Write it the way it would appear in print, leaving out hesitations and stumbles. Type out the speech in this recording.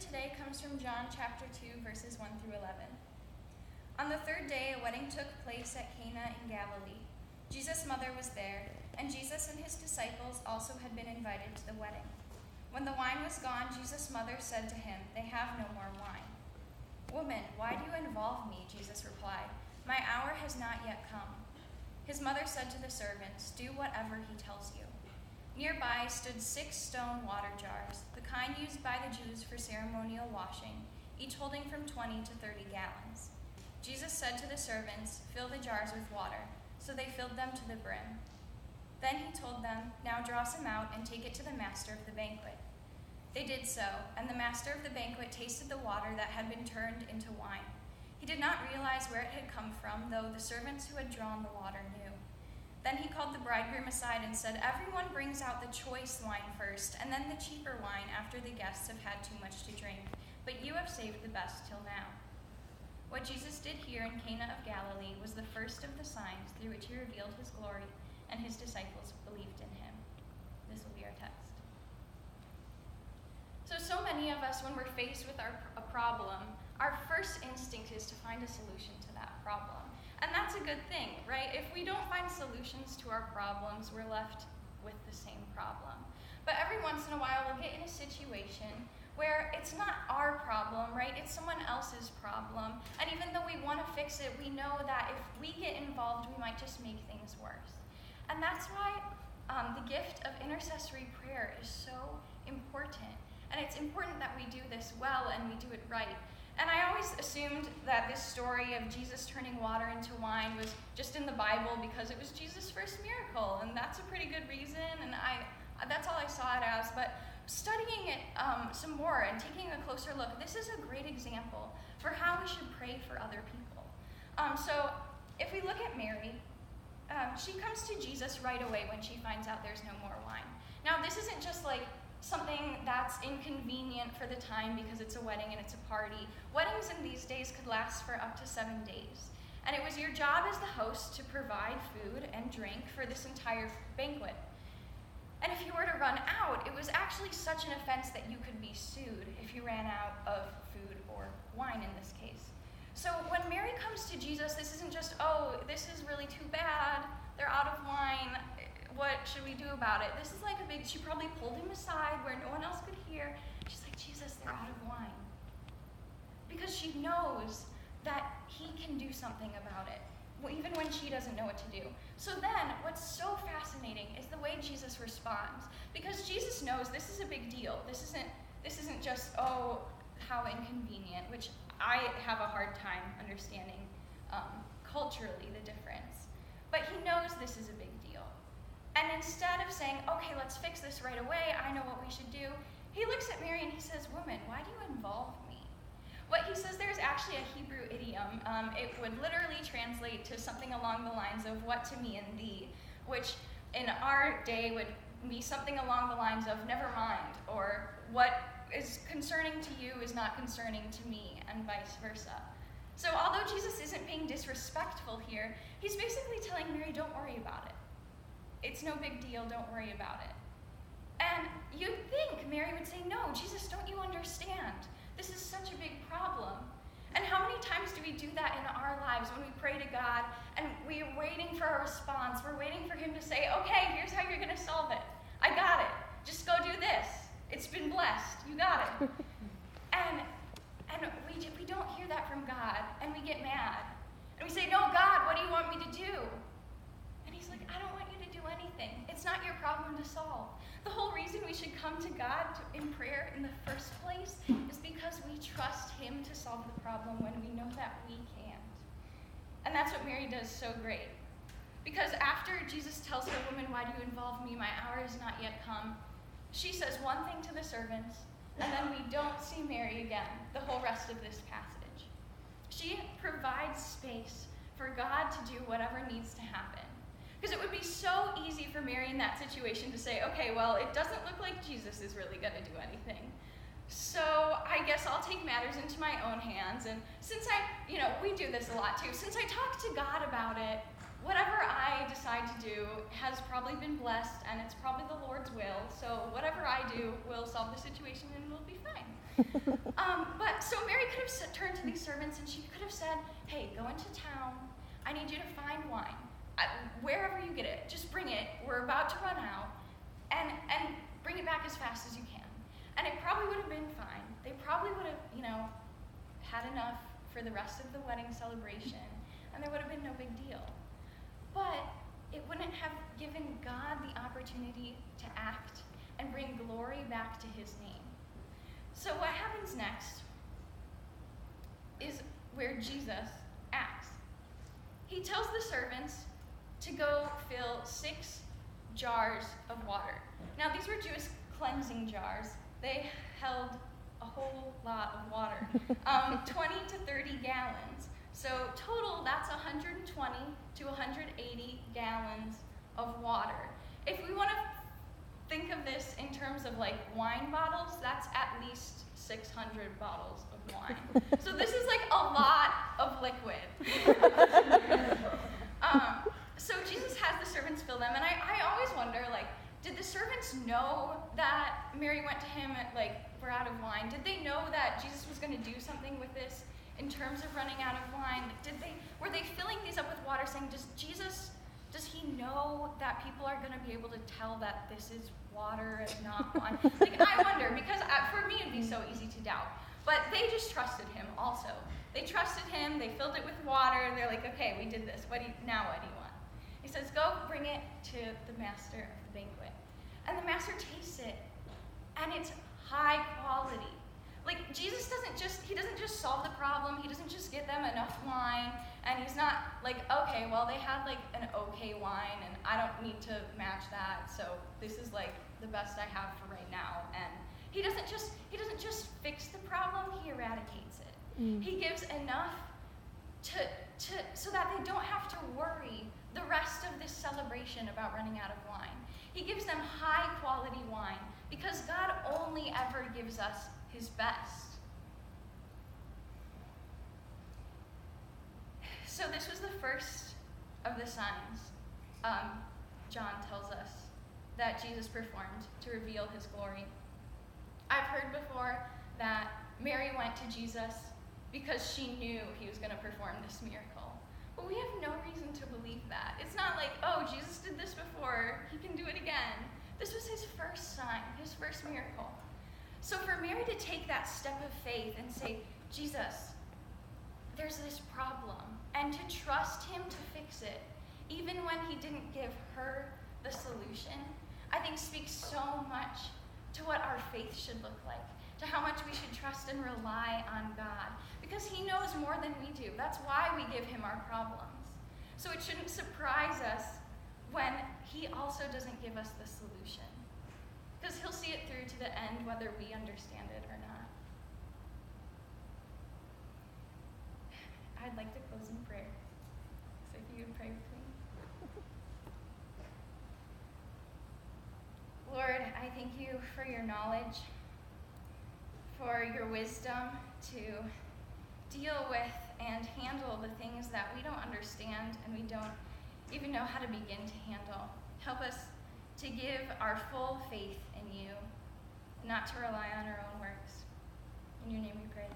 today comes from John chapter 2, verses 1 through 11. On the third day, a wedding took place at Cana in Galilee. Jesus' mother was there, and Jesus and his disciples also had been invited to the wedding. When the wine was gone, Jesus' mother said to him, "They have no more wine." "Woman, why do you involve me?" Jesus replied. "My hour has not yet come." His mother said to the servants, "Do whatever he tells you." Nearby stood 6 stone water jars, the kind used by the Jews for ceremonial washing, each holding from 20 to 30 gallons. Jesus said to the servants, "Fill the jars with water," so they filled them to the brim. Then he told them, "Now draw some out and take it to the master of the banquet." They did so, and the master of the banquet tasted the water that had been turned into wine. He did not realize where it had come from, though the servants who had drawn the water knew. Then he called the bridegroom aside and said, "Everyone brings out the choice wine first, and then the cheaper wine after the guests have had too much to drink. But you have saved the best till now." What Jesus did here in Cana of Galilee was the first of the signs through which he revealed his glory, and his disciples believed in him. This will be our text. So many of us, when we're faced with a problem, our first instinct is to find a solution to that problem. And that's a good thing, right? If we don't find solutions to our problems, we're left with the same problem. But every once in a while, we'll get in a situation where it's not our problem, right? It's someone else's problem. And even though we want to fix it, we know that if we get involved, we might just make things worse. And that's why the gift of intercessory prayer is so important. And it's important that we do this well and we do it right. And I always assumed that this story of Jesus turning water into wine was just in the Bible because it was Jesus' first miracle, and that's a pretty good reason, and that's all I saw it as. But studying it some more and taking a closer look, this is a great example for how we should pray for other people. So if we look at Mary, she comes to Jesus right away when she finds out there's no more wine. Now, this isn't just like something that's inconvenient for the time because it's a wedding and it's a party. Weddings in these days could last for up to 7 days. And it was your job as the host to provide food and drink for this entire banquet. And if you were to run out, it was actually such an offense that you could be sued if you ran out of food or wine in this case. So when Mary comes to Jesus, this isn't just, "Oh, this is really too bad, they're out of wine, what should we do about it?" This is like she probably pulled him aside where no one else could hear. She's like, "Jesus, they're out of wine." Because she knows that he can do something about it, even when she doesn't know what to do. So then, what's so fascinating is the way Jesus responds. Because Jesus knows this is a big deal. This isn't just, "Oh, how inconvenient," which I have a hard time understanding culturally the difference. But he knows this is a big deal. And instead of saying, "Okay, let's fix this right away, I know what we should do," he looks at Mary and he says, "Woman, why do you involve me?" What he says there is actually a Hebrew idiom. It would literally translate to something along the lines of "what to me and thee," which in our day would be something along the lines of "never mind," or "what is concerning to you is not concerning to me," and vice versa. So although Jesus isn't being disrespectful here, he's basically telling Mary, "Don't worry about it. It's no big deal, don't worry about it." And you'd think Mary would say, "No, Jesus, don't you understand? This is such a big problem." And how many times do we do that in our lives when we pray to God and we're waiting for a response? We're waiting for him to say, "Okay, here's how you're going to solve it. I got it. Just go do this. It's been blessed. You got it." And we don't hear that from God, and we get mad. And we say, "No, God, what do you want me to do?" And he's like, "I don't want you to do anything. It's not your problem to solve." The whole reason we should come to God in prayer in the first place is because we trust him to solve the problem when we know that we can't. And that's what Mary does so great. Because after Jesus tells the woman, "Why do you involve me? My hour has not yet come," she says one thing to the servants, and then we don't see Mary again the whole rest of this passage. She provides space for God to do whatever needs to happen. Because it would be so easy for Mary in that situation to say, "Okay, well, it doesn't look like Jesus is really going to do anything. So I guess I'll take matters into my own hands. And since we do this a lot too, since I talked to God about it, whatever I decide to do has probably been blessed, and it's probably the Lord's will. So whatever I do will solve the situation, and we'll be fine. But so Mary could have turned to these servants, and she could have said, hey, go into town. I need you to find wine. Wherever you get it, just bring it. We're about to run out. And bring it back as fast as you can. And it probably would have been fine. They probably would have, had enough for the rest of the wedding celebration, and there would have been no big deal. But it wouldn't have given God the opportunity to act and bring glory back to his name. So what happens next is where Jesus acts. He tells the servants to go fill 6 jars of water. Now, these were Jewish cleansing jars. They held a whole lot of water, 20 to 30 gallons. So total, that's 120 to 180 gallons of water. If we want to think of this in terms of like wine bottles, that's at least 600 bottles of wine. So this is like a lot of liquid. So Jesus has the servants fill them, and I always wonder, like, did the servants know that Mary went to him at, like, we're out of wine? Did they know that Jesus was going to do something with this in terms of running out of wine? Were they filling these up with water, saying, does he know that people are going to be able to tell that this is water and not wine? Like, I wonder, because for me it'd be so easy to doubt. But they just trusted him also. They trusted him, they filled it with water, they're like, okay, we did this, now what do you want? He says, go bring it to the master of the banquet. And the master tastes it, and it's high quality. Like, Jesus doesn't just solve the problem, he doesn't just get them enough wine, and he's not like, okay, well, they had like an okay wine, and I don't need to match that, so this is like the best I have for right now. And he doesn't just fix the problem, he eradicates it. He gives enough so that they don't have to worry the rest of this celebration about running out of wine. He gives them high quality wine because God only ever gives us his best. So this was the first of the signs John tells us that Jesus performed to reveal his glory. I've heard before that Mary went to Jesus because she knew he was going to perform this miracle. But we have no reason to believe that. It's not like, oh, Jesus did this before, he can do it again. This was his first sign, his first miracle. So for Mary to take that step of faith and say, Jesus, there's this problem, and to trust him to fix it, even when he didn't give her the solution, I think speaks so much to what our faith should look like, to how much we should trust and rely on God, because he knows more than we do. That's why we give him our problems. So it shouldn't surprise us when he also doesn't give us the solution, because he'll see it through to the end whether we understand it or not. I'd like to close in prayer, so if you would pray with me. Lord, I thank you for your knowledge, for your wisdom to deal with and handle the things that we don't understand and we don't even know how to begin to handle. Help us to give our full faith in you, not to rely on our own works. In your name we pray.